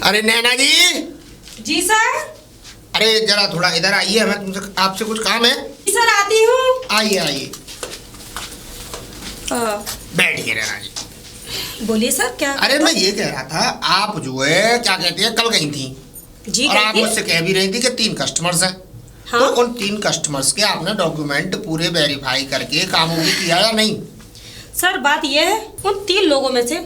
अरे नैना जी। जी सर। अरे जरा थोड़ा इधर आइए, हमें तुमसे आपसे कुछ काम है। जी सर आती हूँ। आइए आइए, बैठिए नैना जी। बोलिए सर क्या। अरे मैं ये कह रहा था, आप जो है क्या कहती है, कल गई थी जी और आप कहिए। मुझसे कह भी रही थी कि 3 कस्टमर्स हैं। हाँ? तो उन 3 कस्टमर्स के आपने डॉक्यूमेंट पूरे वेरीफाई करके काम भी किया या नहीं? सर बात यह है, उन 3 लोगों में से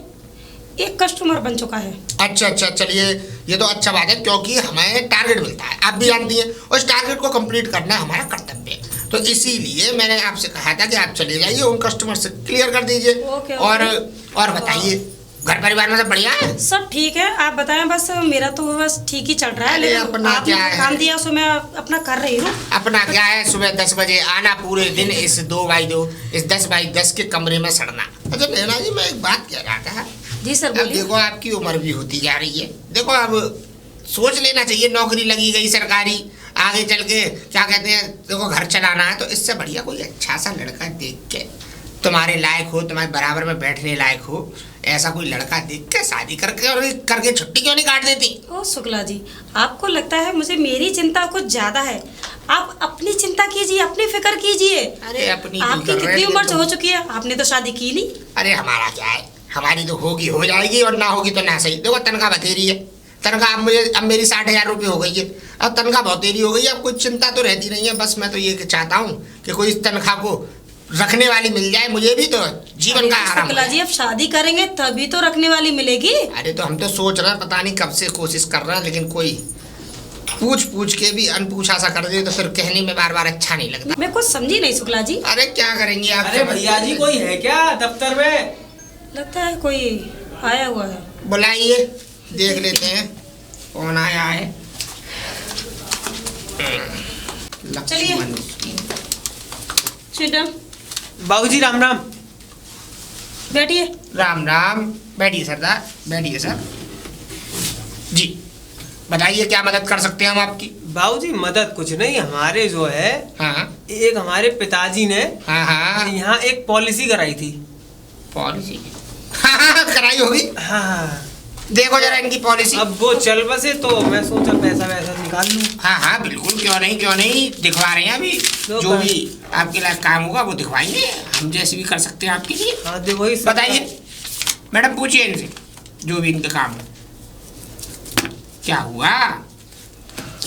एक कस्टमर बन चुका है। अच्छा अच्छा, चलिए ये तो अच्छा बात है, क्योंकि हमें टारगेट मिलता है, आप भी जानती हैं, उस टारगेट को कंप्लीट करना हमारा कर्तव्य है। तो इसीलिए मैंने आपसे कहा था कि आप चले जाइए, उन कस्टमर से क्लियर कर दीजिए। ओके, और बताइए, घर परिवार में सब बढ़िया है? सब ठीक है, आप बताएं। बस मेरा तो बस ठीक ही चल रहा है, अरे लेकिन अपना आपने क्या है? काम दिया सो मैं अपना कर रही हूँ। अपना क्या है, सुबह 10 बजे आना, पूरे दिन इस 2x2 इस 10x10 के कमरे में सड़ना। अच्छा नैना जी, मैं एक बात कह रहा था। जी सर अब बोलिए। देखो आपकी उम्र भी होती जा रही है, देखो अब सोच लेना चाहिए, नौकरी लगी गई सरकारी, आगे चल के क्या कहते हैं, देखो घर चलाना है, तो इससे बढ़िया कोई अच्छा सा लड़का देख के तुम्हारे लायक हो, तुम्हारे बराबर में बैठने लायक हो, ऐसा कोई लड़का देख के शादी करके और करके छुट्टी क्यों नहीं काट देती? ओ शुक्ला जी, आपको लगता है मुझे मेरी चिंता कुछ ज्यादा है। आप अपनी चिंता कीजिए, अपनी फिक्र कीजिए। अरे अपनी आपकी कितनी उम्र हो चुकी है, आपने तो शादी की नहीं। अरे हमारा क्या है, हमारी तो होगी हो जाएगी और ना होगी तो ना सही। देखो तनख्वाह बतेरी है, तनख्वाह अब मेरी 60,000 रुपये हो गई है, अब तनख्वाह बहुतेरी हो गई है, अब कोई चिंता तो रहती नहीं है। बस मैं तो ये चाहता हूँ कि कोई इस तनख्वाह को रखने वाली मिल जाए, मुझे भी तो जीवन का आराम शुक्ला जी, अब शादी करेंगे तभी तो रखने वाली मिलेगी। अरे तो हम तो सोच रहे हैं, पता नहीं कब से कोशिश कर रहे हैं, लेकिन कोई पूछ के भी अनपूछा सा कर दे तो फिर कहने में बार बार अच्छा नहीं लगता। मैं कुछ समझी नहीं शुक्ला जी। अरे क्या करेंगे आप? अरे भैया जी, कोई है क्या दफ्तर में? लगता है कोई आया हुआ है। बुलाइए, देख लेते हैं कौन आया है। चलिए। मैडम बाबूजी राम राम। बैठिए। राम राम, बैठिए सरदार, बैठिए सर जी। बताइए क्या मदद कर सकते हैं हम आपकी? बाबूजी मदद कुछ नहीं, हमारे जो है हाँ एक हमारे पिताजी ने हाँ हाँ यहाँ एक पॉलिसी कराई थी। पॉलिसी? हाँ कराई होगी। हाँ, देखो जरा इनकी पॉलिसी। अब वो चल बसे तो मैं सोचा पैसा वैसा निकाल लूँ। हाँ हाँ बिल्कुल, क्यों नहीं दिखवा रहे हैं अभी। तो जो भी आपके लायक काम होगा वो दिखवाएंगे, हम जैसे भी कर सकते हैं आपके लिए। हाँ देखो ही बताइए मैडम, पूछिए इनसे जो भी इनका काम है। क्या हुआ?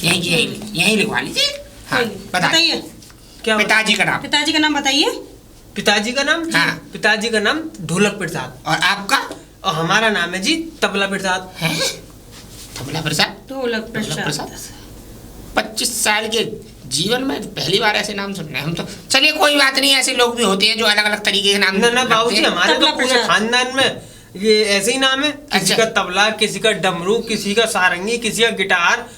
यही लिखवा लीजिए। हाँ बताइए। क्या पिताजी का नाम? पिताजी का नाम बताइए। पिताजी का नाम? हाँ। पिताजी का नाम ढोलक प्रसाद। और आपका? और हमारा नाम है जी तबला प्रसाद। है तबला प्रसाद? ढोलक प्रसाद। 25 साल के जीवन में पहली बार ऐसे नाम सुन रहे हैं हम तो। चलिए कोई बात नहीं, ऐसे लोग भी होते हैं जो अलग अलग तरीके के नाम ना बाबूजी, हमारे तबला तो पूरे प्रसाद। खानदान में ये ऐसे ही नाम है। किसी अच्छा। का तबला, किसी का डमरू, किसी का सारंगी, किसी का गिटार,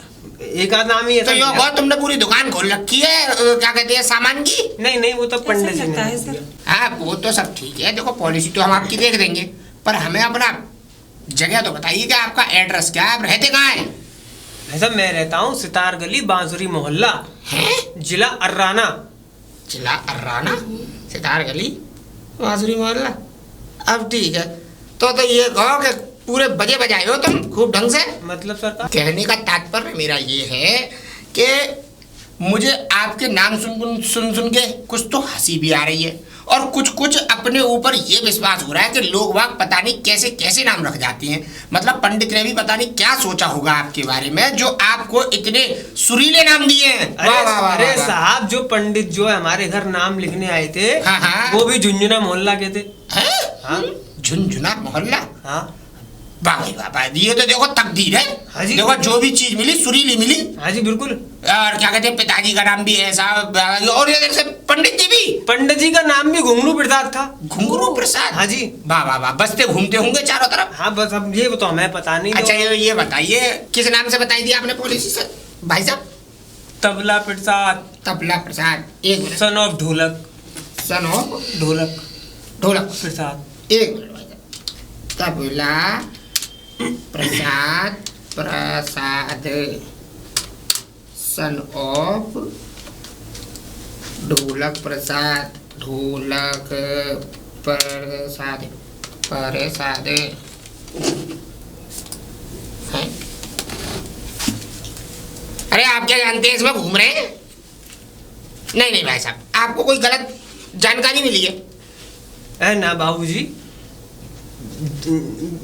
एक आध नाम ही तो ऐसा यो है। बहुत तुमने पूरी दुकान खोल रखी है, क्या कहते हैं, सामान की? नहीं वो तो पंडित जी ऐसा लगता है ने सर। दिया। हाँ वो तो सब ठीक है, देखो पॉलिसी तो हम आपकी देख देंगे, पर हमें अपना जगह तो बताइए कि आपका एड्रेस क्या है, आप रहते कहाँ हैं? ऐसा मैं रहता हूँ सितार गली, बांसुरी मोहल्ला, हैं? जिला अर्राना। जिला अर्राना, सितार गली, बांसुरी मोहल्ला। अब ठीक है, तो ये कहो कि पूरे बजे बजाए हो तुम खूब ढंग से। मतलब सरकार, कहने का तात्पर्य मेरा ये है कि मुझे आपके नाम सुन के कुछ तो हंसी भी आ रही है, और कुछ अपने ऊपर ये विश्वास हो रहा है कि लोग वाग पता नहीं कैसे कैसे नाम रख जाते हैं। मतलब पंडित ने भी पता नहीं क्या सोचा होगा आपके बारे में, जो आपको इतने सुरीले नाम दिए हैं। अरे साहब, जो पंडित जो है हमारे घर नाम लिखने आए थे, हाँ, हाँ। वो भी झुंझुना मोहल्ला के थे। हाँ झुनझुना मोहल्ला? हाँ वाह भाई वाह भाई, ये तो देखो तकदीर है। हाँ जी। देखो जो भी चीज मिली सुरीली मिली। हाँ जी बिल्कुल। और क्या कहते हैं, पिताजी का नाम भी ऐसा, और ये देखो पंडित जी भी। पंडित जी का नाम भी घुंगरू प्रसाद था। घुंगरू प्रसाद? हाँ जी। वाह वाह वाह, बसते घूमते होंगे चारों तरफ। हाँ बस अब ये तो हमें पता नहीं। अच्छा ये बताइए, किस नाम से बताई थी आपने पॉलिसी सर भाई साहब? तबला प्रसाद। तबला प्रसाद, एक मिनट। सन ऑफ ढोलक। सन ऑफ ढोलक ढोलक प्रसाद। एक मिनट भाई साहब। तबला प्रसाद सन ऑफ ढोलक प्रसाद अरे आप क्या जानते हैं इसमें घूम रहे हैं? नहीं नहीं भाई साहब, आपको कोई गलत जानकारी मिली है। है ना बाबूजी,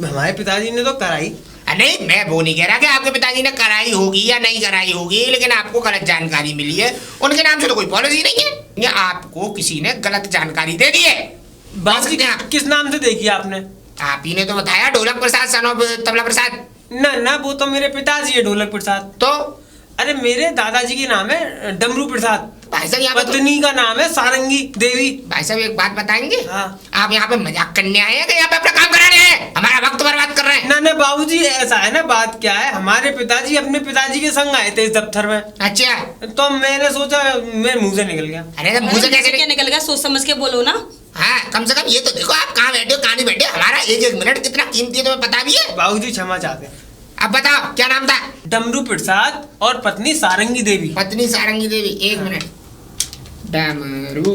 हमारे पिताजी ने तो कराई। नहीं, मैं वो नहीं कह रहा कि आपके पिताजी ने कराई होगी या नहीं कराई होगी, लेकिन आपको गलत जानकारी मिली है। उनके नाम से तो कोई पॉलिसी नहीं है, या आपको किसी ने गलत जानकारी दे दी है। बाबूजी किस नाम से देखी आपने? आप ही ने तो बताया, ढोलक प्रसाद सन ऑफ तबला प्रसाद। ना ना, वो तो मेरे पिताजी है ढोलक प्रसाद। तो अरे मेरे दादाजी के नाम है डमरू प्रसाद। भाई साहब यहाँ पे पत्नी का नाम है सारंगी देवी। भाई साहब एक बात बताएंगे? हाँ। आप यहाँ पे मजाक करने आए हैं कि यहाँ पे अपना काम करा रहे हैं, हमारा वक्त बर्बाद कर रहे हैं? ना ना बाबूजी, ऐसा है ना, बात क्या है, हमारे पिताजी अपने पिताजी के संग आए थे इस दफ्तर में। अच्छा, तो मैंने सोचा, मेरे मुंह से निकल गया। अरे तो मुंह से कैसे क्या निकल गया? सोच समझ के बोलो ना। हाँ, कम से कम ये तो देखो आप कहाँ बैठे हो कहाँ नहीं बैठे। हमारा एक एक मिनट कितना कीमती है तुम्हें पता भी है? बाबूजी क्षमा चाहते हैं। अब बताओ क्या नाम था? डमरू प्रसाद और पत्नी सारंगी देवी। पत्नी सारंगी देवी। एक मिनट, डमरू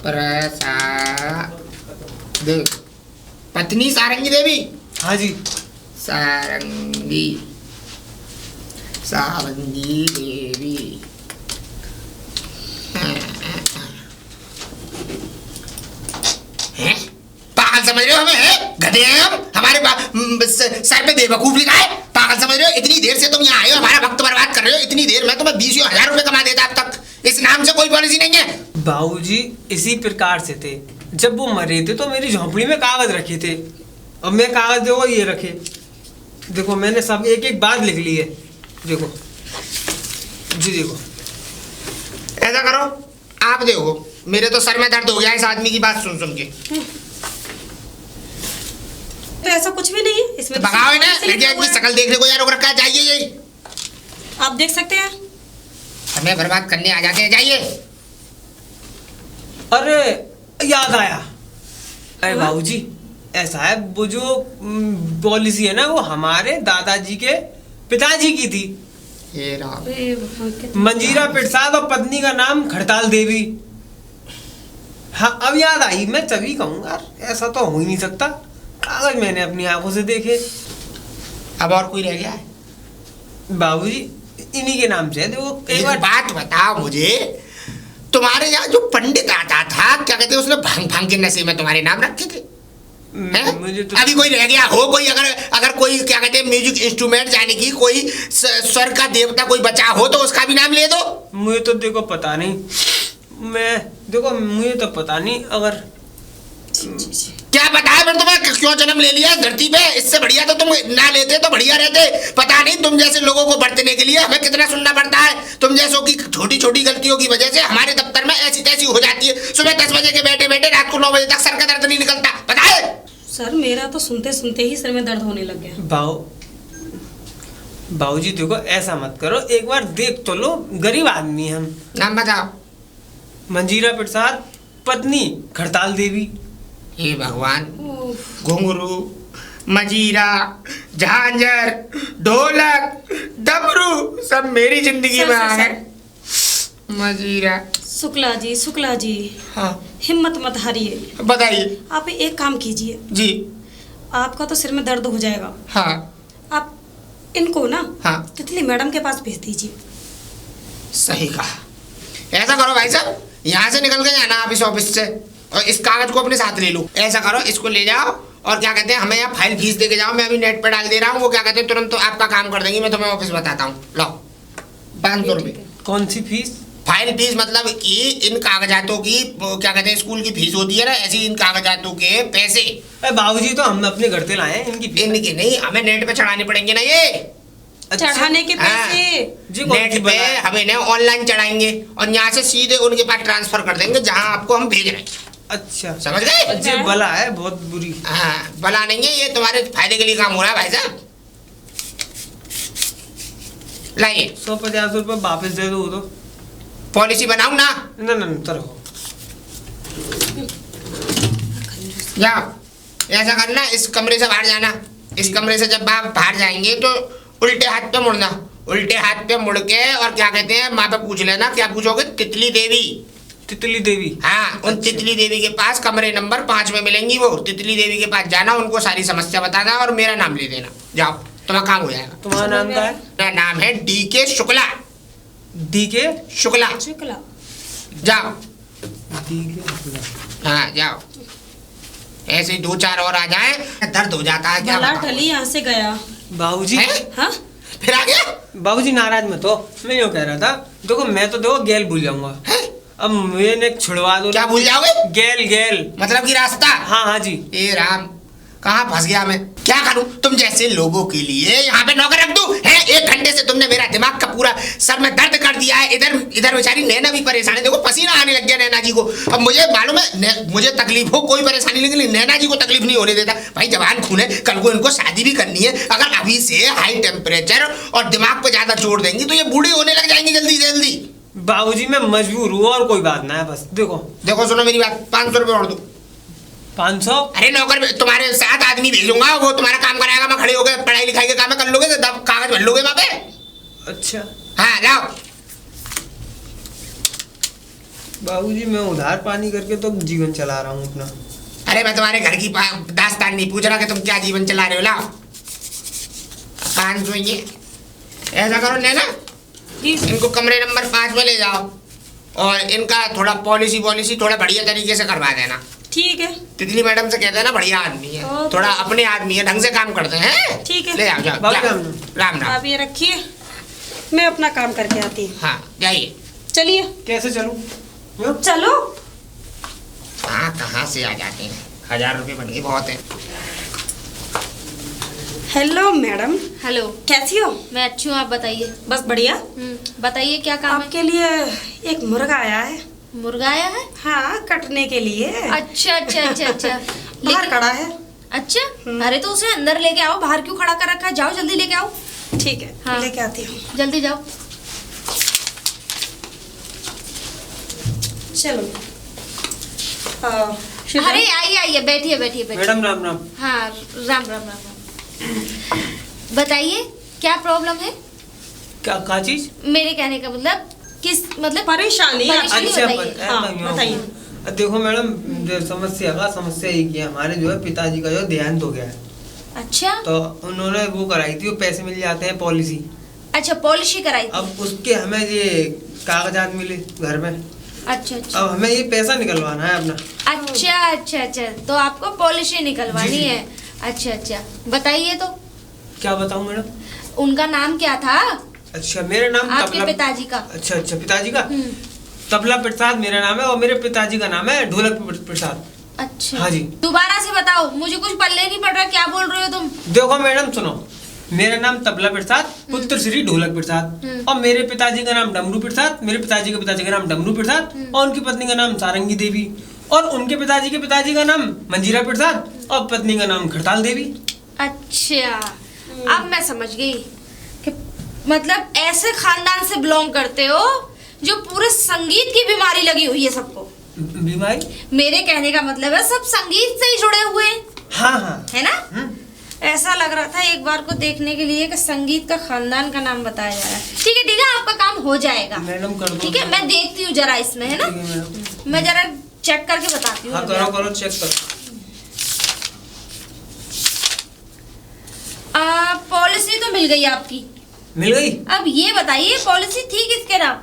प्रसाद, पत्नी सारंगी देवी। हाँ जी। सारंगी सारंगी देवी। हैं? पागल समझ रहे हो हमें? हैं? गधे हैं हम? हमारे सर पे बेवकूफ लिखा है? पागल समझ रहे हो? इतनी देर से तुम यहाँ आए हो, हमारा वक्त बर्बाद कर रहे हो। इतनी देर में तुम्हें 20,000 रुपए कमा देता अब तक। इस नाम से कोई पॉलिसी नहीं है। बाबूजी इसी प्रकार से थे, जब वो मरे थे तो मेरी झोंपड़ी में कागज रखे थे, और मैं कागज देखो ये रखे, देखो मैंने सब एक एक बात लिख ली है, देखो जी, देखो। ऐसा करो, आप देखो, मेरे तो सर में दर्द हो गया इस आदमी की बात सुन सुन के। तो ऐसा कुछ भी नहीं है इसमें। तो भगाओ ना, लड़कियां की शकल देखने को यार रोक रखा है। जाइए, यही आप देख सकते हैं। हमें बर्बाद करने आ जाते हैं, जाइए। अरे याद आया, अरे बाबूजी ऐसा है, वो जो पॉलिसी है ना, वो हमारे दादाजी के पिताजी की थी। ये रहा। अरे भगवान, कितना- मंजीरा प्रसाद और पत्नी का नाम खड़ताल देवी। हाँ अब याद आई, मैं तभी कहूँगा ऐसा तो हो ही नहीं सकता, कागज मैंने अपनी आंखों से देखे। अब और कोई रह गया है? बाबूजी इन्हीं के नाम से है, देखो कई एक बार। बात बताओ मुझे, तुम्हारे यहाँ जो पंडित आता था, क्या कहते हैं, उसने भांग भांग के नशे में तुम्हारे नाम रखे थे? मुझे तो अभी कोई रह गया हो? कोई अगर कोई क्या कहते हैं म्यूजिक इंस्ट्रूमेंट, यानी कि कोई स्वर का देवता कोई बचा हो तो उसका भी नाम ले दो। मुझे तो देखो पता नहीं, मैं देखो मुझे तो पता नहीं, अगर क्या पता है फिर तुम्हें क्यों जन्म ले लिया धरती पे? इससे बढ़िया तो तुम ना लेते तो बढ़िया रहते। पता नहीं तुम जैसे लोगों को बरतने के लिए हमें कितना सुनना पड़ता है। तुम जैसों की छोटी छोटी गलतियों की वजह से हमारे दफ्तर में ऐसी तैसी हो जाती है। सुबह 10 बजे के बैठे बैठे रात को 9 बजे तक सर का दर्द नहीं निकलता, पता है? सर मेरा तो सुनते सुनते ही सर में दर्द होने लग गया। बाबूजी देखो ऐसा मत करो, एक बार देख तो लो, गरीब आदमी हैं हम। नाम बताओ। मंजीरा प्रसाद, पत्नी खड़ताल देवी। हे भगवान, उफ, घुंघरू, मजीरा, झांझर, ढोलक, डमरू सब मेरी जिंदगी सर, में सर, आ सर। है। मजीरा, शुक्ला जी हाँ हिम्मत मत हारिए। बताइए। आप एक काम कीजिए, जी आपका तो सिर में दर्द हो जाएगा, हाँ आप इनको ना हाँ तितली मैडम के पास भेज दीजिए। सही कहा। ऐसा करो भाई साहब, यहाँ से निकल के जाना आप इस ऑफिस से, और इस कागज को अपने साथ ले लो। ऐसा करो, इसको ले जाओ और क्या कहते हैं हमें यहाँ फाइल फीस दे के जाओ। मैं अभी नेट पे डाल दे रहा हूँ, वो क्या कहते हैं तुरंत तो आपका काम कर देंगी। मैं तुम्हें ऑफिस बताता हूँ, लो 500 रुपये कौन सी फीस? File fees. मतलब कि इन कागजातों की क्या कहते हैं स्कूल की फीस होती है ना, ऐसी इन कागजातों के पैसे। बाबूजी तो हम अपने घर से लाए हैं, इनके नहीं, हमें नेट पे चढ़ाने पड़ेंगे ना ये। अच्छा। चढ़ाने के पैसे जी कौन सी नेट पे बना है? हम इन्हें ऑनलाइन चढ़ाएंगे और यहाँ से सीधे उनके पास ट्रांसफर कर देंगे जहाँ आपको हम भेज रहे हैं। अच्छा समझ गए? जी बला है बहुत बुरी। हाँ, भला नहीं है, ये तुम्हारे फायदे के लिए काम हो रहा है भाई साहब। लाइए 150 रुपये वापस दे दो तो। पॉलिसी बनाऊं ना? ना ना तरह जाओ, ऐसा करना, इस कमरे से बाहर जाना। इस कमरे से जब आप बाहर जाएंगे तो उल्टे हाथ पे मुड़ना। उल्टे हाथ पे मुड़ के और क्या कहते हैं माँ पे पूछ लेना। क्या पूछोगे? तितली देवी। तितली देवी? हाँ, उन तितली देवी के पास कमरे नंबर 5 में मिलेंगी वो। तितली देवी के पास जाना, उनको सारी समस्या बताना और मेरा नाम ले देना। जाओ। तुम्हारा काम हो जाएगा। तुम्हारा नाम क्या है? मेरा नाम है DK शुक्ला। DK शुक्ला। शुक्ला। जाओ। DK शुक्ला। हाँ जाओ, ऐसे ही 2-4 और आ जाए दर्द हो जाता है। क्या भला बताऊं? टली यहाँ से गया। बाबूजी हैं? हाँ फिर आ गया? बाबूजी नाराज मत हो, मैं यूँ कह रहा था देखो मैं तो देखो गेल भूल जाऊंगा, हैं? अब मैंने छुड़वा दो। क्या भूल जाओगे? गेल मतलब कि रास्ता? हाँ हाँ जी। ए राम, कहाँ फंस गया मैं? क्या करूं तुम जैसे लोगों के लिए यहाँ पे नौकर रख दूं? है 1 घंटे से तुमने मेरा दिमाग का पूरा सर में दर्द कर दिया है। इधर इधर बेचारी नैना भी परेशान है, देखो पसीना आने लग गया नैना जी को। अब मुझे मालूम है मुझे तकलीफ हो कोई परेशानी, लेकिन नैना जी को तकलीफ नहीं होने देता। भाई जवान खून है, कल को इनको शादी भी करनी है। अगर अभी से हाई टेम्परेचर और दिमाग पे ज्यादा जोर देंगी तो ये बूढ़ी होने लग जाएंगी जल्दी से जल्दी। बाबूजी मैं मजबूर हूँ और कोई बात ना है, बस देखो सुनो मेरी बात, 500 रुपये और दो। 500? अरे नौकर तुम्हारे साथ आदमी भेजूंगा, वो तुम्हारा काम कराएगा। मैं खड़े हो गए, पढ़ाई लिखाई का काम है, कर लोगे तो कागज भर लोगे वहां पे। अच्छा हाँ लाओ। बाबूजी मैं उधार पानी करके तो जीवन चला रहा हूँ अपना। अरे मैं तुम्हारे घर की दास्तान नहीं पूछ रहा कि तुम क्या जीवन चला रहे हो। लाओ 500 ये। ऐसा करो नैना, इनको कमरे नंबर 5 में ले जाओ और इनका थोड़ा पॉलिसी थोड़ा बढ़िया तरीके से करवा देना। ठीक है। तितली मैडम से कहते हैं ना बढ़िया आदमी है, थोड़ा अपने आदमी है, ढंग से काम करते हैं। ठीक है। ले आओ जाओ, बाबू जाओ। राम राम। आप ये रखिए, मैं अपना काम करके आती हूँ। हाँ जाइए। चलिए। कैसे चलूं? यूं? चलो। हाँ कहाँ से आ जाते हैं, 1000 रुपये बन गए बहुत है। हेलो मैडम, हेलो, कैसी हो? मैं अच्छी हूँ, आप बताइए। बस बढ़िया। बताइए क्या काम आपके लिए एक मुर्गा आया है। है? मुर्गा आया है? हाँ, कटने के लिए। अच्छा अच्छा अच्छा अच्छा। बाहर लेकिन खड़ा है। अच्छा, अरे तो उसे अंदर लेके आओ, बाहर क्यों खड़ा कर रखा है? जाओ जल्दी लेके आओ। ठीक है, हाँ। लेके आती हूँ। जल्दी जाओ। चलो। शुभम, अरे आइए आइए, बैठिए बैठिए बैठिए। मैडम राम राम। हाँ राम राम राम राम। बताइए क्या प्रॉब्लम है? क्या चीज? मेरे कहने का मतलब किस मतलब परेशानी। परेशानी अच्छा बताइए। हाँ, बताइए। देखो मैडम, जो समस्या ये कि हमारे जो है पिताजी का जो देहांत हो गया है, अच्छा तो उन्होंने वो कराई थी, वो पैसे मिल जाते हैं पॉलिसी। अच्छा, पॉलिसी कराई थी। अब उसके हमें ये कागजात मिले घर में, अच्छा अच्छा अब हमें ये पैसा निकलवाना है अपना। अच्छा अच्छा अच्छा, तो आपको पॉलिसी निकलवानी जी, जी। है। अच्छा अच्छा, बताइए तो क्या बताऊं मैडम? उनका नाम क्या था? अच्छा मेरा नाम आपके पिताजी का? अच्छा अच्छा, पिताजी का तबला प्रसाद मेरा नाम है, और मेरे पिताजी का नाम है ढोलक प्रसाद। अच्छा हाँ जी। दोबारा से बताओ, मुझे कुछ पल्ले नहीं पड़ रहा, क्या बोल रहे हो तुम? देखो मैडम सुनो, मेरा नाम तबला प्रसाद, पुत्र श्री ढोलक प्रसाद, और मेरे पिताजी का नाम डमरू प्रसाद, मेरे पिताजी के पिताजी का नाम डमरू प्रसाद, और उनकी पत्नी का नाम सारंगी देवी, और उनके पिताजी के पिताजी का नाम मंजीरा प्रसाद, और पत्नी का नाम खड़ताल देवी। अच्छा, अब मैं समझ गई कि मतलब ऐसे खानदान से बिलोंग करते हो जो पूरे संगीत की बीमारी लगी हुई है सबको। बीमारी? मेरे कहने का मतलब है सब संगीत से ही जुड़े हुए हैं। हाँ हाँ। है ना? ऐसा लग रहा था एक बार को देखने के लिए कि संगीत का खानदान का नाम बताया जा रहा है। ठीक है, आपका काम हो जाएगा मैडम कर दो। ठीक है, मैं देखती हूँ जरा इसमें, है ना? ठीक है मैडम। मैं जरा चेक करके बताती हूँ। हाँ करो चेक करो। पॉलिसी तो मिल गई आपकी। मिल गई? अब ये बताइए पॉलिसी थी किसके नाम?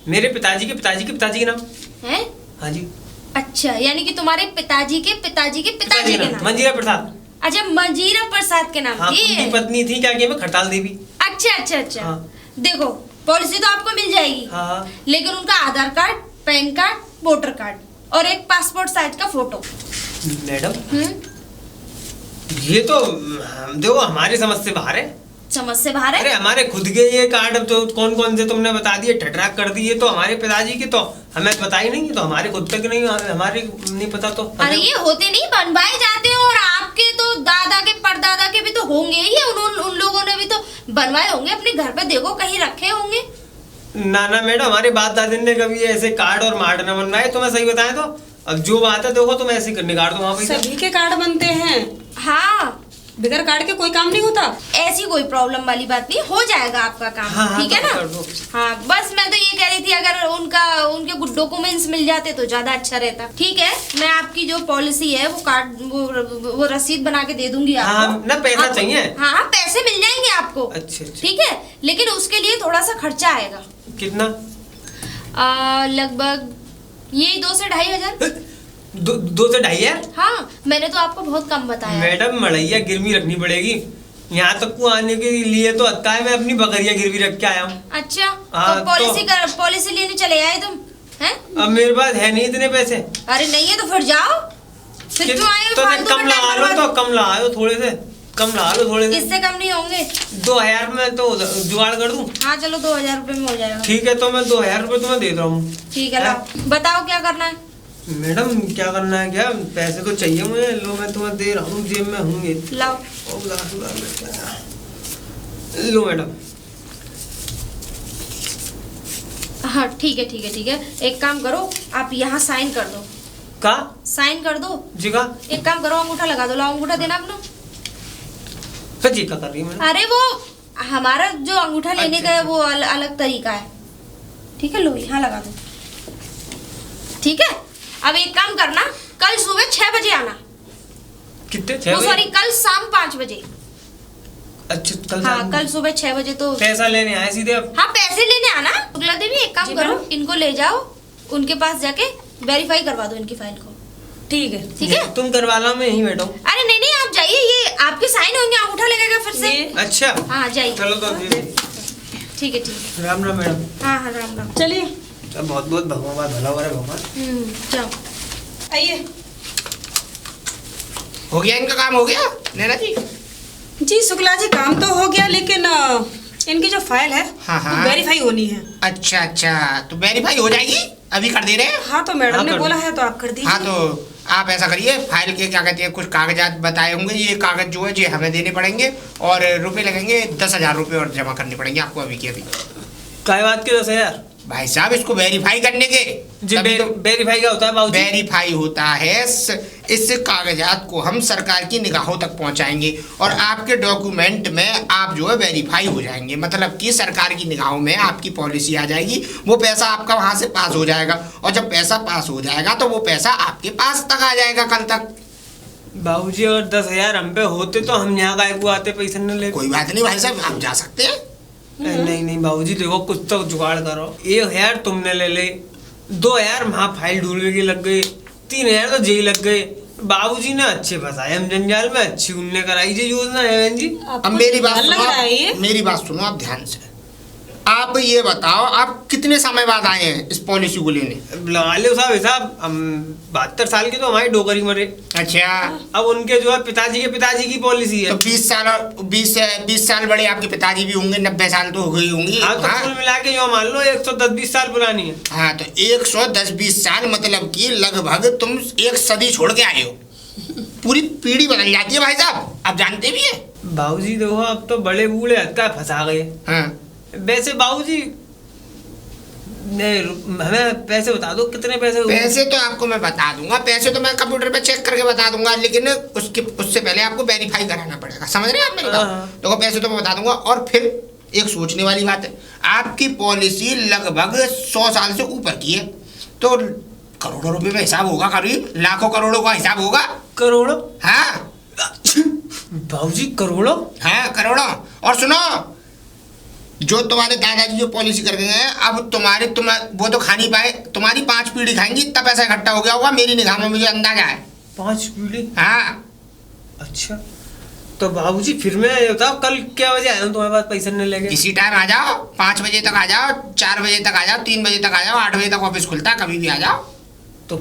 मेरे पिताजी के पिताजी के पिताजी के नाम है। हाँ जी। अच्छा, यानी कि तुम्हारे पिताजी के पिताजी के पिताजी के नाम। मंजीरा प्रसाद। अच्छा, मंजीरा प्रसाद के नाम हाँ, थी। उनकी पत्नी थी क्या कि मैं खड़ताल देवी। अच्छा अच्छा अच्छा। हाँ। देखो, पॉलिसी तो आपको मिल जाएगी। हाँ। लेकिन उनका Aadhaar card, PAN card, voter card और एक पासपोर्ट साइज का फोटो। मैडम ये तो देखो हमारी समझ से बाहर है। समझ से बाहर है? अरे हमारे खुद के ये कार्ड तो कौन कौन से तुमने बता दिए, ठटराक कर दिए, तो हमारे पिताजी की तो हमें पता ही नहीं, तो हमारे खुद तक नहीं, हमारे नहीं पता तो। अरे ये होते नहीं, बनवाए जाते हैं, और आपके तो दादा के परदादा के भी तो होंगे ही, उन लोगों ने भी तो बनवाए होंगे अपने घर पे, देखो कहीं रखे होंगे। ना मैडम, हमारे बाप दादी ने कभी ऐसे कार्ड और मार्ड न बनवाए, तो मैं सही बताएं तो अब जो बात है देखो तुम ऐसे निकाल दो वहाँ पे। सभी के कार्ड बनते हैं। हाँ, बिगर कार्ड के कोई काम नहीं होता? ऐसी कोई प्रॉब्लम वाली बात नहीं, हो जाएगा आपका काम। हाँ, ठीक है ना? कर दो। हाँ, बस मैं तो ये कह रही थी अगर उनके गुड डॉक्यूमेंट्स मिल जाते तो ज्यादा अच्छा रहता। ठीक है, मैं आपकी जो पॉलिसी है वो कार्ड वो रसीद बना के दे दूंगी आपको। हाँ, ना पैसा चाहिए? हाँ, पैसे मिल जाएंगे आपको। अच्छा। ठीक है, लेकिन उसके लिए थोड़ा सा खर्चा आएगा। कितना? लगभग यही 2 से 2.5 हजार। 2 से 2.5 हजार? हाँ, मैंने तो आपको बहुत कम बताया। मैडम मड़ैया गिरवी रखनी पड़ेगी। यहाँ तक को आने के लिए तो अक्का है मैं अपनी बकरिया गिरवी रख के आया हूँ। अच्छा, हाँ, तो पॉलिसी लेने चले आए तुम हैं? अब मेरे पास है नहीं इतने पैसे। अरे नहीं है तो फिर जाओ, फिर क्यों आए हो तो फालतू कम में टाइम लगा लो, बर्बाद? तो कम लगा लो, थोड़े से कम लगा लो, थोड़े से। इससे कम नहीं होंगे। 2000 में तो जुगाड़ कर दूं। हाँ चलो, 2000 रुपए में हो जाएगा। ठीक है, तो मैं 2000 रुपए तुम्हें दे रहा हूँ। ठीक है, लाओ बताओ क्या करना है। मैडम क्या करना है? क्या पैसे तो चाहिए मुझे। लो मैं तुम्हें दे रहा हूँ, जेब में होंगे। लाओ। लो मैडम। हाँ ठीक है ठीक है ठीक है, एक काम करो, आप यहाँ साइन कर दो। का? साइन कर दो। जी का? एक काम करो, अंगूठा लगा दो। लाओ अंगूठा देना अपना। तो जी का कर रही है मैडम। अरे वो हमारा जो अंगूठा लेने अच्छा, का है वो अलग तरीका है। ठीक है, लो यहाँ लगा दो। ठीक है, अब एक काम करना, कल सुबह 6 बजे आना। कितने? 6 सॉरी, बजे? कल शाम 5 बजे। अच्छा, कल हाँ, शाम कल सुबह 6 बजे तो। पैसा लेने आए सीधे अब? हाँ, पैसे लेने आना। शुक्ला देवी, एक काम जी करो, मैडम। इनको ले जाओ, उनके पास जाके वेरीफाई करवा दो इनकी फाइल को। ठीक है। ठीक है। तुम करवा लो, मैं यहीं बैठा हूँ। अरे नहीं नहीं, आप जाइए, ये आपके साइन होंगे, अंगूठा लगेगा फिर से। ये- अच्छा, हाँ जाइए। चलो तो ठीक है ठीक है। राम राम मैडम। हाँ हाँ, राम राम। चलिए बहुत बहुत भगवान भला हो रहा है भगवान। जाओ। आइए। हो गया इनका काम? हो गया नैना जी? जी शुक्ला जी, काम तो हो गया, लेकिन इनकी जो फाइल है हाँ, हाँ। वो वेरीफाई होनी है। अच्छा अच्छा, तो वेरीफाई हो जाएगी? अभी कर दे रहे हैं? हाँ, तो मैडम हाँ, ने कर बोला दो। है तो आप कर दीजिए। हाँ, तो आप ऐसा करिए, फाइल के क्या कहते हैं कुछ कागजात बताए होंगे, ये कागज जो है ये हमें देने पड़ेंगे और रुपए लगेंगे 10,000 रुपये और जमा करने पड़ेंगे आपको अभी के अभी। काय बात के 10,000? भाई साहब, इसको वेरीफाई करने के। जी, वेरीफाई क्या होता है बाबूजी? वेरीफाई होता है इस कागजात को हम सरकार की निगाहों तक पहुंचाएंगे और आपके डॉक्यूमेंट में आप जो है वेरीफाई हो जाएंगे, मतलब कि सरकार की निगाहों में आपकी पॉलिसी आ जाएगी, वो पैसा आपका वहां से पास हो जाएगा और जब पैसा पास हो जाएगा तो वो पैसा आपके पास तक आ जाएगा कल तक। बाबूजी अगर 10,000 हम पे होते तो हम यहाँ गाय को आते पैसे न ले। कोई बात नहीं भाई साहब, आप जा सकते हैं। नहीं नहीं बाबूजी, देखो कुछ तो जुगाड़ करो। 1,000 तुमने ले ले, 2,000 वहाँ फाइल ढूंढने की लग गई, 3,000 तो जेल लग गए। बाबूजी ने अच्छे फंसाए हम जंजाल में, अच्छी उनने कराई जी योजना है बहन जी। आपको अब मेरी बात लग सुनो, रहा है ये? मेरी बात सुनो आप ध्यान से। आप ये बताओ, आप कितने समय बाद आए हैं इस पॉलिसी को लेने? लगा लो साहब हिसाब, हम 72 साल के तो हमारी डोकरी मरे। अच्छा, अब उनके जो है पिताजी की पॉलिसी है। तो 20 साल बड़े आपके पिताजी भी होंगे, 90 साल तो हो गई होंगी। हाँ, तो हाँ? कुल मिला के जो मान लो 110-20 साल पुरानी है। हाँ, तो 110-20 साल मतलब कि लगभग तुम एक सदी छोड़ के आए हो। पूरी पीढ़ी बदल जाती है भाई साहब, आप जानते भी है। बाबूजी देखो, अब तो बड़े बूढ़े हत्या फंसा गए। हाँ, वैसे बाबूजी हमें पैसे बता दो, कितने पैसे हुए? पैसे तो आपको मैं बता दूंगा, पैसे तो मैं कंप्यूटर पे चेक करके बता दूंगा, लेकिन उससे पहले आपको वेरीफाई कराना पड़ेगा, समझ रहे हैं आप मेरी बात? हाँ। तो पैसे तो मैं बता दूंगा। और फिर एक सोचने वाली बात है, आपकी पॉलिसी लगभग 100 साल से ऊपर की है, तो करोड़ों रुपए में हिसाब होगा, करीब लाखों करोड़ों का हिसाब होगा। करोड़ों? हाँ बाबूजी करोड़ों? हाँ, करोड़ों। और सुनो, जो तुम्हारे दादाजी जो पॉलिसी कर गए हैं, अब वो तो खा नहीं पाए, तुम्हारी 5 पीढ़ी खाएंगी, इतना पैसा इकट्ठा हो गया होगा मेरी निगाह में, मुझे अंदाजा है। 5 पीढ़ी? हाँ। अच्छा, तो बाबूजी फिर मैं ये बताओ, कल क्या बजे आया हूँ तुम्हारे पास पैसे नहीं लेके? इसी टाइम आ जाओ, 5 बजे तक आ जाओ, 4 बजे तक आ जाओ, 3 बजे तक आ जाओ, 8 बजे तक ऑफिस खुलता है, कभी भी आ जाओ। तो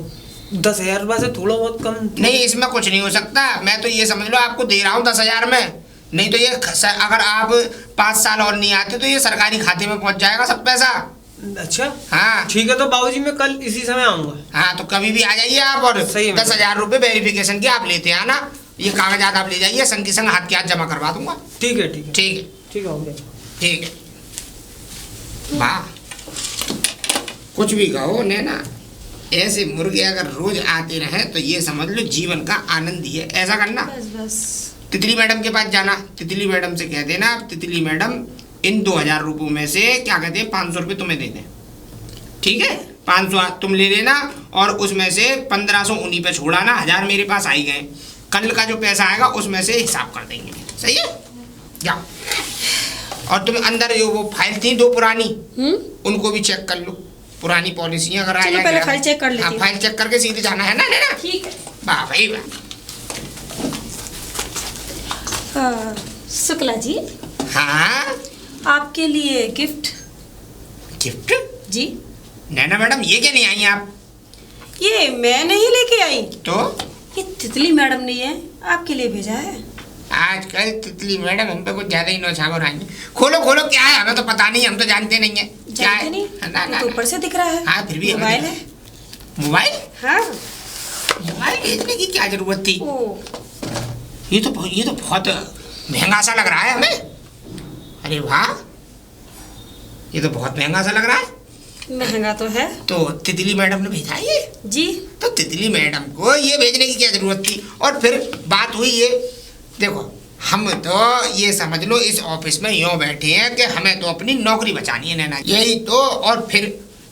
10,000 रुपये से थोड़ा बहुत कम नहीं, इसमें कुछ नहीं हो सकता। मैं तो ये समझ लो आपको दे रहा हूँ 10,000 में, नहीं तो ये अगर आप 5 साल और नहीं आते तो ये सरकारी खाते में पहुंच जाएगा सब पैसा। अच्छा, हाँ ठीक है, तो बाबूजी मैं कल इसी समय आऊंगा। हाँ, तो कभी भी आ जाइए आप, और सही है। 10,000 रुपये वेरिफिकेशन के आप लेते आना, ये कागजात आप ले जाइए, संग के संग हाथ के हाथ जमा करवा दूंगा। ठीक है ठीक है ठीक है ठीक है, हो गया। ठीक है। वाह, कुछ भी कहो नैना, ऐसे मुर्गे अगर रोज आते रहे तो ये समझ लो जीवन का आनंद ही है। ऐसा करना, बस बस। तितली मैडम के पास जाना, तितली मैडम से कह देना, तितली मैडम इन 2000 रुपयों में से क्या कहते हैं 500 रुपये तुम्हें दे दें, ठीक है? 500 तुम ले लेना और उसमें से 1500 उन्हीं पे छोड़ाना, 1000 मेरे पास आई गए। कल का जो पैसा आएगा उसमें से हिसाब कर देंगे, सही है? जाओ। और तुम अंदर जो वो फाइल थी 2 पुरानी, उनको भी चेक कर लो, पुरानी पॉलिसी अगर आ चलो पहले फाइल चेक कर लेती हाँ, हूँ। फाइल चेक करके सीधे जाना है ना, लेना। ठीक है। वाह भाई वाह। शुक्ला जी, हाँ आपके लिए गिफ्ट। गिफ्ट? जी, नैना मैडम ये क्या नहीं आई आप? ये मैं नहीं लेके आई, तो ये तितली मैडम ने ये आपके लिए भेजा है। आजकल तितली मैडम हम पे कुछ ज्यादा ही नौछावर आएंगे। खोलो खोलो, क्या है? हमें तो पता नहीं, हम तो जानते नहीं है क्या जानते है। नहीं? ना, ये तो ऊपर से दिख रहा है। हाँ फिर भी हमें मोबाइल दिख- है। मोबाइल? हाँ। मोबाइल भेजने की क्या जरूरत थी? ओ, ये तो बहुत महंगा सा लग रहा है हमें। अरे वाह, ये तो बहुत महंगा सा लग रहा है। महंगा तो है। तो तितली मैडम ने भेजा ये? जी, तो तितली मैडम को ये भेजने की क्या जरूरत थी? और फिर बात हुई ये, देखो हम तो ये समझ लो इस ऑफिस में यूँ बैठे हैं कि हमें तो अपनी नौकरी बचानी है नैना, यही तो। और फिर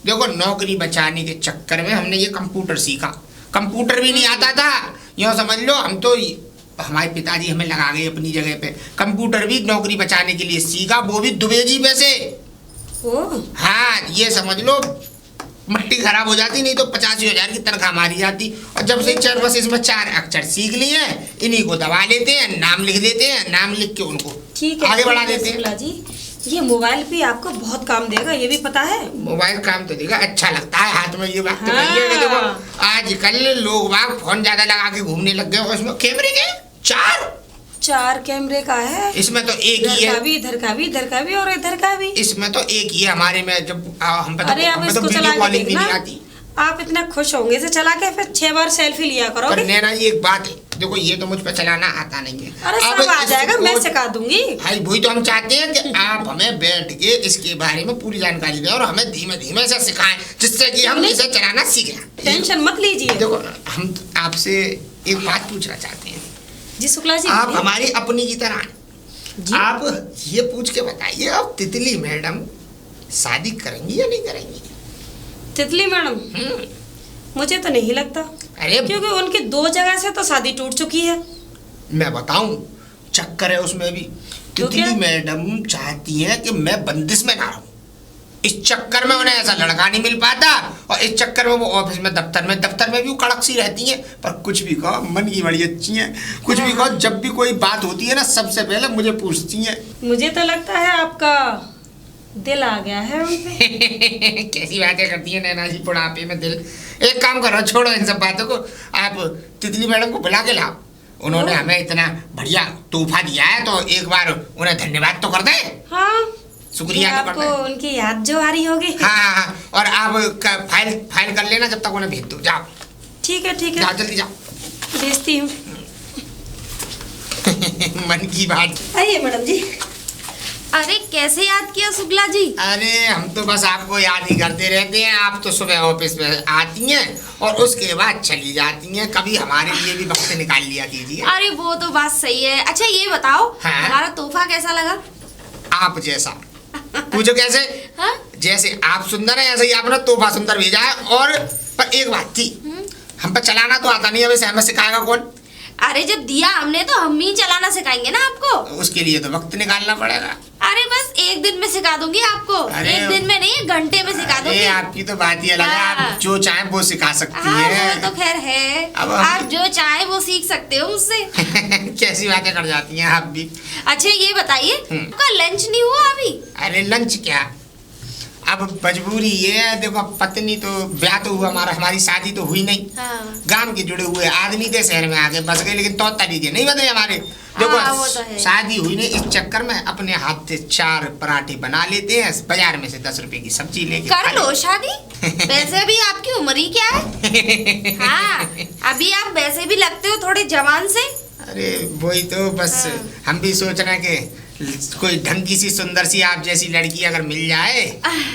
देखो नौकरी बचाने के चक्कर में हमने ये कंप्यूटर सीखा, कंप्यूटर भी नहीं आता था, यूँ समझ लो हम तो, हमारे पिताजी हमें लगा गए अपनी जगह पे, कंप्यूटर भी नौकरी बचाने के लिए सीखा, वो भी दुबेजी पैसे। ओ, हाँ ये समझ लो मट्टी खराब हो जाती, नहीं तो 85,000 की तनख्वाह मारी जाती। और जब से चल बस इसमें 4 अक्षर सीख लिए हैं, इन्हीं को दबा लेते हैं, नाम लिख देते हैं, नाम लिख के उनको ठीक है, आगे बढ़ा ठीक है देते हैं। शुक्ला जी, ये मोबाइल भी आपको बहुत काम देगा, ये भी पता है। मोबाइल काम तो देगा, अच्छा लगता है हाथ में, ये बात तो हाँ। कही है कि देखो आजकल लोग बाग फोन ज्यादा लगा के घूमने लग गए, और इसमें कैमरे के 4 कैमरे का है। इसमें तो एक ही इधर का है, भी, इधर का भी, इधर का भी और इधर का भी। इसमें तो एक ही है हमारे में। जब हम पता अरे आप हमें तो इसको चला वीडियो के कॉलिंग भी देखना, नहीं आती। आप इतना खुश होंगे इसे चला के, फिर 6 बार सेल्फी लिया पर करोगे। नैना ये एक बात है, देखो ये तो मुझ पर चलाना आता नहीं है। अरे अब सब आ जाएगा, मैं इसको- सिखा दूंगी। भाई वही तो हम चाहते हैं कि आप हमें बैठ के इसके बारे में पूरी जानकारी दें और हमें धीमे धीमे से सिखाएं, जिससे कि हम इसे चलाना सीखें। टेंशन मत लीजिए। देखो हम आपसे एक बात पूछना चाहते हैं, जी शुक्ला जी, आप बोलिए। हमारी अपनी की तरह हैं। जी। आप ये पूछ के बताइए, अब तितली मैडम शादी करेंगी या नहीं करेंगी? तितली मैडम, हम्म, मुझे तो नहीं लगता, अरे क्योंकि उनकी 2 जगह से तो शादी टूट चुकी है। मैं बताऊं, चक्कर है उसमें भी। तो तितली क्या? मैडम चाहती हैं कि मैं बंदिश में ना रहूं, इस चक्कर में उन्हें ऐसा लड़का नहीं मिल पाता, और इस चक्कर में वो ऑफिस में दफ्तर में भी वो कड़क सी रहती हैं। पर कुछ भी कहो, मन की बड़ी अच्छी हैं, कुछ भी कहो, जब भी कोई बात होती है ना सबसे पहले मुझे पूछती हैं। मुझे तो लगता है आपका दिल आ गया है उनपे। कैसी बातें करती हैं नैना जी, बुढ़ापे में दिल। एक काम करो, छोड़ो इन सब बातों को, आप तितली मैडम को बुला के लाओ, उन्होंने हमें इतना बढ़िया तोहफा दिया है, तो एक बार उन्हें धन्यवाद तो कर दें, हाँ, शुक्रिया तो आपको करना है। उनकी याद जो आ रही होगी। हाँ हाँ हाँ, और आप फाइल कर लेना, जब तक उन्हें भेज दो। जाओ ठीक है, ठीक है, जाओ जल्दी जाओ। भेजती हूँ। मन की बात। आइए मैडम जी। अरे कैसे याद किया शुक्ला जी? अरे हम तो बस आपको याद ही करते रहते हैं, आप तो सुबह ऑफिस में आती हैं और उसके बाद चली जाती हैं, कभी हमारे लिए भी वक्त निकाल लिया कीजिए। अरे वो तो बात सही है। अच्छा ये बताओ, हाँ? हमारा तोहफा कैसा लगा? आप जैसा। पूछो कैसे? हाँ? जैसे आप सुंदर हैं ऐसे ही आपने तोहफा सुंदर भेजा है। और पर एक बात थी, हम पर चलाना तो आता नहीं है, वैसे हमें सिखाएगा कौन? अरे जब दिया हमने तो हम ही चलाना सिखाएंगे ना आपको। उसके लिए तो वक्त निकालना पड़ेगा। अरे बस 1 दिन में सिखा दूंगी आपको। अरे 1 दिन में नहीं, 1 घंटे में सिखा दूंगी। अरे आपकी तो बात ही अलग है, हाँ। आप जो चाहें वो सिखा सकती हाँ हैं। वो तो खैर है, अब आप जो चाहे वो सीख सकते हो मुझसे। कैसी बातें कर जाती हैं आप भी। अच्छा ये बताइए, आपका लंच नहीं हुआ अभी? अरे लंच क्या, अब मजबूरी ये है, देखो पत्नी तो ब्याह तो हुआ हमारा, हमारी शादी तो हुई नहीं। हाँ। गांव के जुड़े हुए आदमी थे, शहर में आके बस गए, लेकिन तौर तरीके नहीं बदले हमारे। देखो हाँ, वो तो है। शादी हुई नहीं, इस चक्कर में अपने हाथ से 4 पराठे बना लेते हैं, बाजार में से 10 रुपए की सब्जी लेके खा कर लो लेते शादी। वैसे भी आपकी उम्र ही क्या है? हाँ, अभी आप वैसे भी लगते हो थोड़े जवान से। अरे वही तो बस हाँ। हम भी सोच रहे हैं कि कोई ढंग की सी सुंदर सी आप जैसी लड़की अगर मिल जाए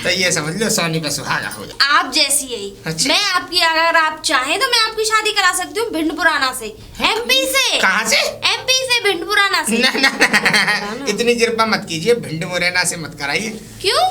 तो ये समझ लो सोनी पे सुहागा हो जाए। आप जैसी यही। अच्छा। मैं आपकी, अगर आप चाहें तो मैं आपकी शादी करा सकती हूँ भिंड पुराना से, MP से। कहाँ से? MP यूपी से, भिंड मुरैना से। ना ना ना, इतनी कृपा मत कीजिए, भिंड मुरैना से मत कराइए। क्यों?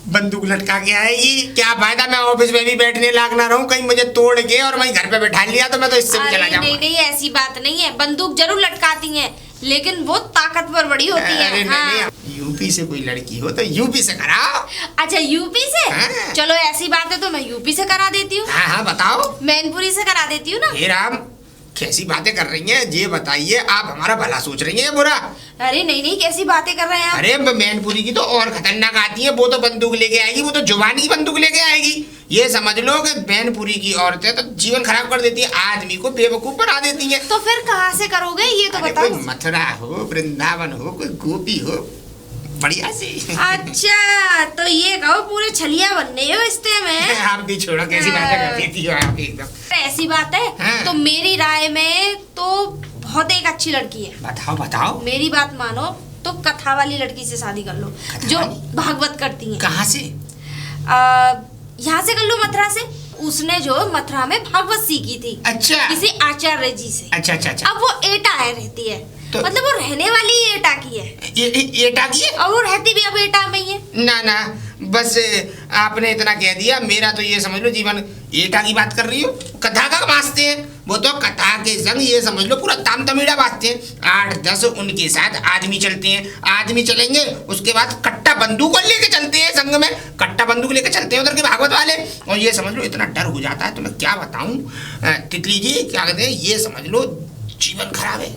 बंदूक लटका के आएगी, क्या फायदा मैं ऑफिस में भी बैठने लायक ना रहूं, कहीं मुझे तोड़ के और वहीं घर पे बैठा लिया तो मैं तो इससे भी चला अरे जाऊंगा। नहीं नहीं, ऐसी बात नहीं है, बंदूक जरूर लटकाती हैं, लेकिन वो ताकतवर बड़ी होती है। अरे हाँ। नहीं नहीं, यूपी से कोई लड़की हो तो यूपी से कराओ। अच्छा यूपी से? हाँ। चलो ऐसी बात है तो मैं यूपी से करा देती हूँ, हाँ हाँ बताओ। मैनपुरी से करा देती हूँ ना। हे राम, कैसी बातें कर रही हैं, ये बताइए, आप हमारा भला सोच रही हैं या बुरा? अरे नहीं नहीं, कैसी बातें कर रहे हैं आप? अरे मैनपुरी की तो और खतरनाक आती है, वो तो बंदूक लेके आएगी, वो तो जुबान की बंदूक लेके आएगी। ये समझ लो कि मैनपुरी की औरतें तो जीवन खराब कर देती है, आदमी को बेवकूफ बना देती है। तो फिर कहाँ से करोगे ये तो अरे बताओ। कोई मथुरा हो, वृंदावन हो, कोई गोपी हो, बढ़िया से। अच्छा तो ये कहो पूरे छलिया बनने हो रिश्ते में। आप भी छोड़ो, कैसी बातें कर देती हो आप एकदम। ऐसी बात है हाँ। तो मेरी राय में तो बहुत एक अच्छी लड़की है। बताओ बताओ। मेरी बात मानो तो कथा वाली लड़की से शादी कर लो, कथा जो वाली? भागवत करती है। कहाँ से? यहाँ से कर लो, मथुरा से। उसने जो मथुरा में भागवत सीखी थी अच्छा किसी आचार्य जी से। अच्छा अच्छा अच्छा। अब वो एटा है रहती है, तो- मतलब वो रहने वाली ही एटा की है, ये टाकी है? और वो रहती भी अब एटा में ही है। ना ना, बस आपने इतना कह दिया, मेरा तो ये समझ लो जीवन एटा की बात कर रही हो। कथा का बांसते हैं वो तो, कथा के संग ये समझ लो पूरा ताम तमीड़ा बांसते हैं। 8-10 उनके साथ आदमी चलते हैं, आदमी चलेंगे उसके बाद कट्टा बंदूक लेके चलते हैं, संग में कट्टा बंदूक लेके चलते हैं उधर के भागवत वाले। और ये समझ लो इतना डर हो जाता है, तो मैं क्या बताऊं तितली जी, क्या कहते हैं, ये समझ लो जीवन खराब है।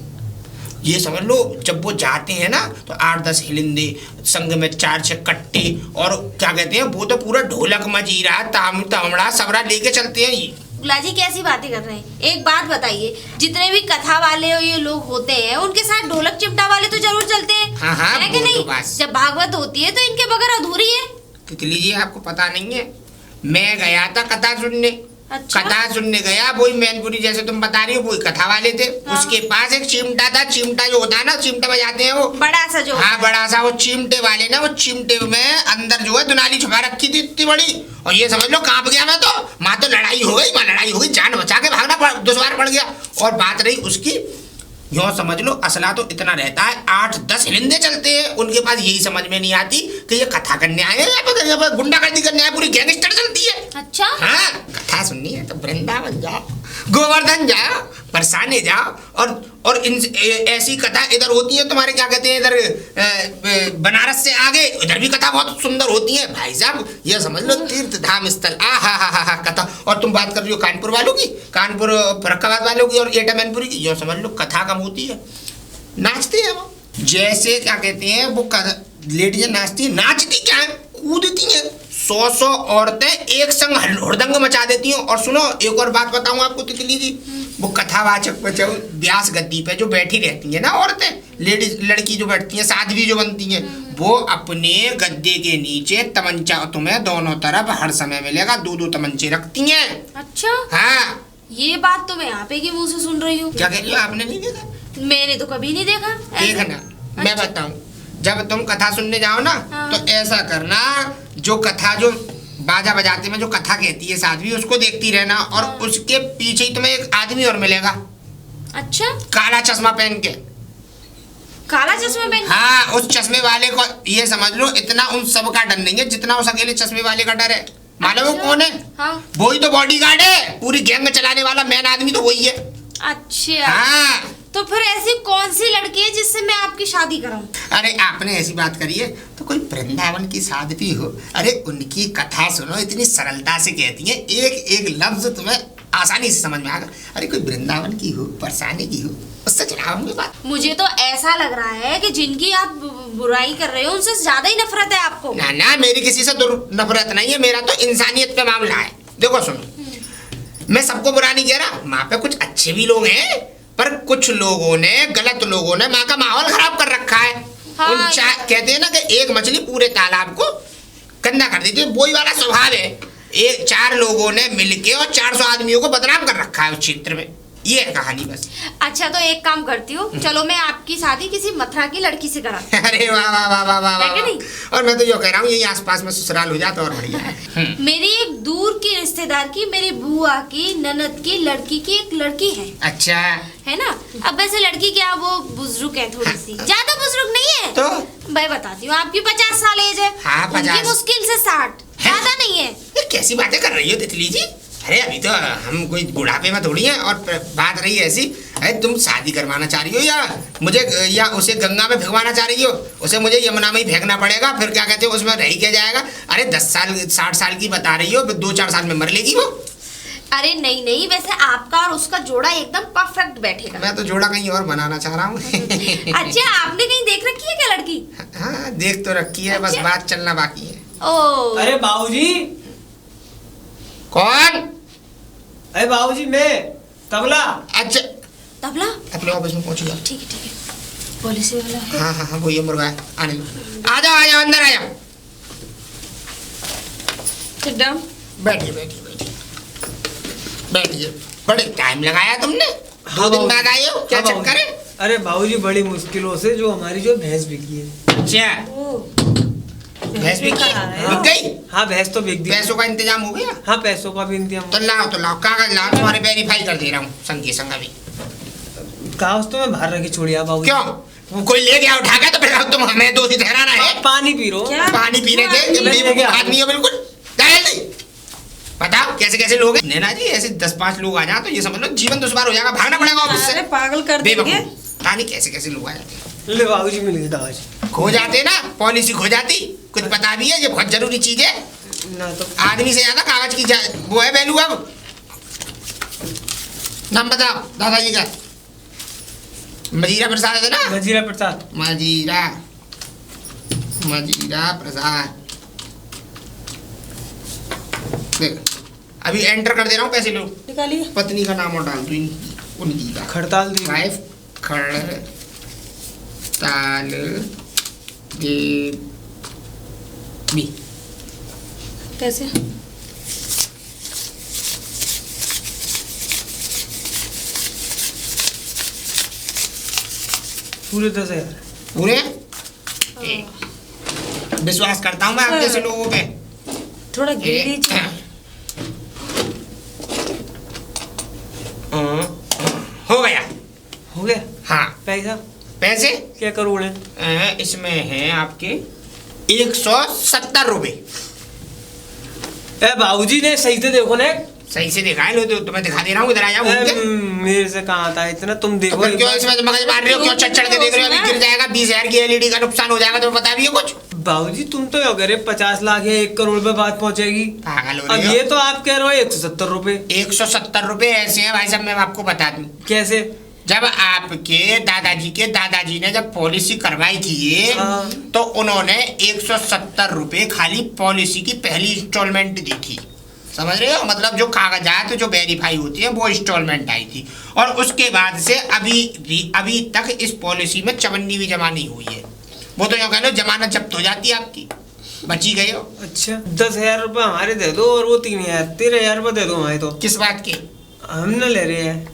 ये समझ लो जब वो जाते हैं ना तो 8-10 हिलिंदे, संग में 4-6 कट्टे, और क्या कहते हैं वो तो पूरा ढोलक मजीरा तामड़ा सबरा लेके चलते हैं। गुला जी कैसी बातें कर रहे हैं? एक बात बताइए, जितने भी कथा वाले और ये लोग होते हैं उनके साथ ढोलक चिमटा वाले तो जरूर चलते हैं, हाँ, हाँ, है कि वो तो नहीं? बस। जब भागवत होती है तो इनके बगैर अधूरी है। तितली जी आपको पता नहीं है, मैं गया था कथा सुनने। अच्छा? कथा सुनने गया, वही मैनपुरी जैसे तुम बता रही हो, वही कथा वाले थे। हाँ। उसके पास एक चिमटा था, चिमटा जो होता है ना, चिमटा बजाते हैं वो, बड़ा सा जो हाँ बड़ा सा। वो चिमटे वाले ना, वो चिमटे में अंदर जो है दुनाली छुपा रखी थी इतनी बड़ी, और ये समझ लो कांप गया मैं तो। माँ तो लड़ाई हो गई, लड़ाई हो गई, जान बचा के भागना दुश्वार पड़ गया। और बात रही उसकी, यूँ समझ लो असला तो इतना रहता है, 8-10 हिलिंदे चलते हैं उनके पास। यही समझ में नहीं आती कि ये कथा करने आए हैं या फिर गुंडागर्दी करने आए, पूरी गैंगस्टर चलती है। अच्छा हाँ, कथा सुननी है तो वृंदावन जाओ, गोवर्धन जाओ, बरसाने जाओ, और इन ऐसी कथा इधर होती है तुम्हारे, क्या कहते हैं, इधर बनारस से आगे इधर भी कथा बहुत सुंदर होती है भाई साहब। ये समझ लो तीर्थ धाम स्थल, आ हा कथा। और तुम बात कर रही हो कानपुर वालों की, कानपुर फर्रुखाबाद वालों की और एटा मैनपुरी की, यो समझ लो कथा कम होती है, नाचते हैं वो। जैसे क्या कहते हैं वो लेडीज नाचती है, नाचती क्या है, कूदती हैं। 100 औरतें एक संग हुड़दंग मचा देती हैं। और सुनो एक और बात बताऊं आपको तितली जी, वो कथावाचक व्यास गद्दी पे जो बैठी रहती है ना औरतें, लेडीज लड़की जो बैठती हैं, साध्वी जो बनती हैं, वो अपने गद्दे के नीचे तमंचा, तुम्हें दोनों तरफ हर समय मिलेगा 2-2 तमंचे रखती हैं। अच्छा, हाँ, ये बात तो मैं आप ही के मुंह से सुन रही हूँ। क्या कह रही हो, आपने नहीं देखा? मैंने तो कभी नहीं देखा ऐसे। देखना, मैं बताऊं, जब तुम कथा सुनने जाओ ना, हाँ। तो ऐसा करना, जो कथा जो बाजा बजाते में जो कथा कहती है साध्वी, उसको देखती रहना, और हाँ। उसके पीछे ही तुम्हें एक आदमी और मिलेगा, अच्छा, काला चश्मा पहन के। काला चश्मा पहन। हाँ, उस चश्मे वाले को ये समझ लो इतना उन सब का डर नहीं है जितना उस अकेले चश्मे वाले का डर है। मालूम है वो अच्छा। कौन है? हाँ। वही तो बॉडीगार्ड है, पूरी गैंग चलाने वाला मेन आदमी तो वही है। अच्छा, हाँ, तो फिर ऐसी कौन सी लड़की है जिससे मैं आपकी शादी कराऊं? अरे आपने ऐसी बात करी है तो कोई वृंदावन की साध्वी हो, अरे उनकी कथा सुनो, इतनी सरलता से कहती है, एक एक लफ्ज तुम्हें आसानी से समझ में आएगा। अरे कोई वृंदावन की हो, बरसाने की हो, उससे चढ़ाऊंगी बात। मुझे तो ऐसा लग रहा है कि जिनकी आप बुराई कर रहे हो उनसे ज्यादा ही नफरत है आपको। ना ना, मेरी किसी से नफरत नहीं है, मेरा तो इंसानियत पे मामला है। देखो सुनो, मैं सबको बुरा नहीं कह रहा, वहाँ पे कुछ अच्छे भी लोग हैं, पर कुछ लोगों ने, गलत लोगों ने माँ का माहौल खराब कर रखा है। हाँ, कहते हैं ना कि एक मछली पूरे तालाब को गंदा कर देती है, वही वाला स्वभाव है। 4 लोगों ने मिलके और 400 आदमियों को बदनाम कर रखा है उस क्षेत्र में। ये है कहानी बस। अच्छा तो एक काम करती हूँ, चलो मैं आपकी शादी किसी मथुरा की लड़की से करा। अरे वाह वाह वाह वाह वाह है कि वाह। नहीं? और मैं तो यो कह रहा हूँ यही आसपास में ससुराल हो जाता और बढ़िया है। मेरी एक दूर की रिश्तेदार की, मेरी बुआ की ननद की लड़की की एक लड़की है अच्छा है ना। अब वैसे लड़की क्या, वो बुजुर्ग है थोड़ी सी, ज्यादा बुजुर्ग नहीं है। तो मैं बताती हूँ, आपकी 50 साल एज है। हाँ, 50। उनकी मुश्किल से 60, ज्यादा नहीं है। ये कैसी बातें कर रही हो तितली जी? अरे अभी तो हम कोई बुढ़ापे में थोड़ी हैं। और बात रही ऐसी, अरे तुम शादी करवाना चाह रही हो या उसे गंगा में भिगवाना चाह रही हो? उसे मुझे यमुना में ही फेंकना पड़ेगा, फिर क्या कहते हो उसमें रह क्या जाएगा? अरे 10 साल 60 साल की बता रही हो, फिर 2-4 साल में मर लेगी वो। अरे नहीं नहीं, वैसे आपका और उसका जोड़ा एकदम परफेक्ट बैठेगा। मैं तो जोड़ा कहीं और बनाना चाह रहा हूँ। अच्छा, आपने कहीं देख रखी है क्या लड़की? हाँ देख तो रखी है, बस अच्छा। बात चलना बाकी है। ओ अरे बाबूजी, कौन? अरे बाबूजी मैं तबला। अच्छा तबला, अपने ऑफिस में पहुंच गया। ठीक है पुलिस वाला है। हाँ हाँ हाँ वो ये मुर्गा है, आने दो। आ जाओ अंदर आ जाओ। Sit down. बैठिए बैठिए बैठिए बैठिए। बड़े टाइम लगाया तुमने, 2 दिन बाद आए हो, क्या हाँ, बाबूजी। चक्कर है? अरे बाबूजी बड़ी मुश्किलों से जो हमारी जो भैंस बिकी है। अच्छा ओ भैंस बिक गई? हाँ, बिक गई? हाँ भैंस तो बिक दी। पैसों का इंतजाम हो गया? हाँ पैसों का भी इंतजाम। तो लाओ कागज लाओ, तुम्हारे वेरीफाई कर दे रहा हूँ संगी संग अभी। कागज तो मैं बाहर रखी छोड़िया बाबूजी। क्यों? वो कोई ले गया उठा के तो फिर अब तुम हमें दोषी ठहराना है? पानी पी रो। क्या? पानी पीने थे, पानी बेवकूफ क्या? आदमी हो बिल्कुल। जाए नहीं। बताओ कैसे कैसे लोग हैं? नैना जी ऐसे 10-5 लोग आ जाए तो ये समझ लो जीवन दुश्वार हो जाएगा, भागना पड़ेगा ऑफिस अरे से। पागल कर देंगे। बेवकूफ, पता नहीं कैसे कैसे लोग आ जाते हैं। ले बाबूजी मिल गई कागज। खो जाते ना, पॉलिसी खो जाती। कुछ पता भी है, ये बहुत जरूरी चीज है। ना तो आदमी से ज्यादा कागज की वो है वैल्यू। अब नाम बताओ दादाजी का। मजीरा प्रसाद है ना? मजीरा प्रसाद। मजीरा प्रसाद। देख अभी एंटर कर दे रहा हूँ, पैसे लो। निकालिए। पत्नी का नाम और डाल दो उनकी का। खड़ताल दी। वाइफ खड़ताल देवी। कैसे? पूरे 10,000। पूरे? विश्वास करता हूँ मैं आप जैसे लोगों पे। थोड़ा गिर लीजिए। हो गया। हो गया हाँ पैसा। पैसे क्या करोड़ है? इसमें है आपके 170 रुपए। ए बाबूजी ने सही से देखो ना। सही से दिखाए लो, तो तुम्हें दिखा दे रहा हूँ, इधर आ जाओ घूम के। मेरे से कहाँ आता है इतना, तुम तो देखो। फिर क्यों इसमें मगज मार रहे हो? क्यों चढ़ के देख रहे हो? अभी गिर जाएगा, 20,000 की एलईडी का नुकसान हो जाएगा, तुम्हें पता भी है कुछ? बाबूजी तुम तो अगर 50 लाख या 1 करोड़ पे बात पहुंचेगी। पागल हो अब रहे ये हो। तो आप कह रहे हो 170 रुपए। 170 रुपए ऐसे हैं भाई साहब, मैं आपको बता दूं। कैसे? जब आपके दादाजी ने जब पॉलिसी करवाई थी हाँ। तो उन्होंने 170 रुपए खाली पॉलिसी की पहली इंस्टॉलमेंट दी थी। समझ रहे हो? मतलब जो कागजात जो वेरीफाई होती है वो इंस्टॉलमेंट आई थी। और उसके बाद से अभी तक इस पॉलिसी में चवन्नी भी जमा नहीं हुई है। वो तो यूँ कह लो जमानत जब्त हो जाती है आपकी, बची गए हो। अच्छा 10,000 रुपए हमारे दे दो और वो 3,000 13,000 रुपए दे दो हमारे। तो किस बात के? हम न ले रहे हैं।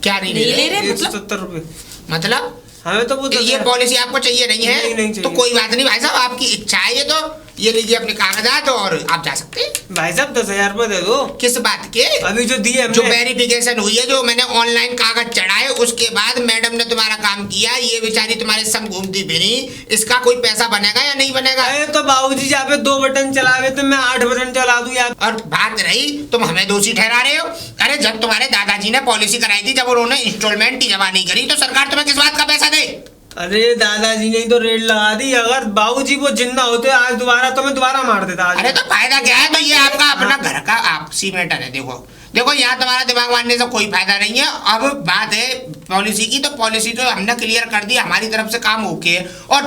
क्या नहीं ले रहे? रहे? 170 रुपए मतलब हमें तो वो ये 10,000 पॉलिसी आपको चाहिए नहीं है? नहीं चाहिए। तो कोई बात नहीं भाई साहब, आपकी इच्छा है ये तो ये लीजिए अपने कागजात और आप जा सकते हैं। भाई साहब 10,000 रुपए दे दो। किस बात के? अभी जो दिए जो हमने। वेरिफिकेशन हुई है, जो मैंने ऑनलाइन कागज चढ़ाए, उसके बाद मैडम ने तुम्हारा काम किया, ये बेचारी तुम्हारे संग घूमती फिरी, इसका कोई पैसा बनेगा या नहीं बनेगा? अरे तो बाबूजी जहाँ पे 2 बटन चलावे तो मैं 8 बटन चला दूं यार। और बात रही तुम हमें दोषी ठहरा रहे हो। अरे जब तुम्हारे दादाजी ने पॉलिसी कराई थी, जब उन्होंने इंस्टॉलमेंट ही जमा नहीं करी, तो सरकार तुम्हें किस बात का पैसा दे? अरे दादाजी ने तो रेड लगा दी। अगर बाबूजी वो जिंदा होते आज दोबारा तो मैं दोबारा मार देता आज। अरे तो फायदा क्या है? तो ये आपका अपना घर का आपसी मैटर है। देखो यहाँ तुम्हारा दिमाग मारने से कोई फायदा नहीं है। अब बात है पॉलिसी की, तो पॉलिसी तो हमने क्लियर कर दी, हमारी तरफ से काम ओके है। और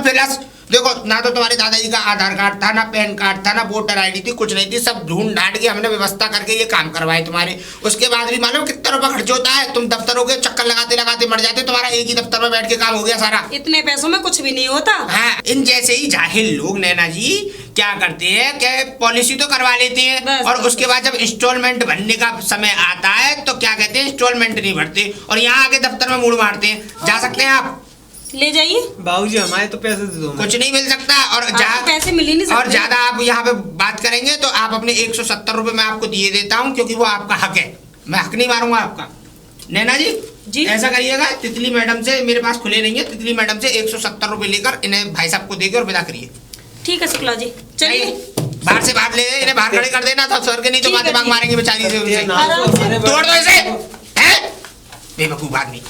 देखो ना तो तुम्हारे दादाजी का आधार कार्ड था, ना पैन कार्ड था, ना वोटर आईडी थी, कुछ नहीं थी। सब ढूंढ ढांड के हमने व्यवस्था करके ये काम करवाए तुम्हारे। उसके बाद भी मालूम कितना रुपया खर्च होता है। तुम दफ्तरों के चक्कर लगाते लगाते मर जाते, तुम्हारा एक ही दफ्तर में बैठ के काम हो गया सारा। इतने पैसों में कुछ भी नहीं होता। हाँ, इन जैसे ही जाहिल लोग नैना जी क्या करते हैं कि पॉलिसी तो करवा लेते हैं बस, और बस, उसके बाद जब इंस्टॉलमेंट भरने का समय आता है तो क्या कहते हैं, इंस्टॉलमेंट नहीं भरते और यहाँ आके दफ्तर में मुड़ मारते हैं। जा सकते हैं आप, ले जाइए। बाबूजी हमारे तो पैसे दे दो। कुछ नहीं मिल सकता। और आपको पैसे मिल ही नहीं सकते। और ज्यादा आप यहाँ पे बात करेंगे तो आप अपने 170 रुपए मैं आपको दिए देता हूँ, क्योंकि वो आपका हक है। मैं हक नहीं मारूंगा आपका। नैना जी ऐसा करिएगा, तितली मैडम से, मेरे पास खुले नहीं है, तितली मैडम से 170 रुपए लेकर इन्हें भाई साहब को देके और विदा करिए। ठीक है शुक्ला जी, चलिए। बाहर से बाहर ले गए, इन्हें बाहर खड़े कर देना था सर के, नहीं तो ठीक है, बातें ठीक है। मारेंगे बेचारी से उनसे। आराम से। तोड़ दो इसे, हैं? बेवकूफ आदमी।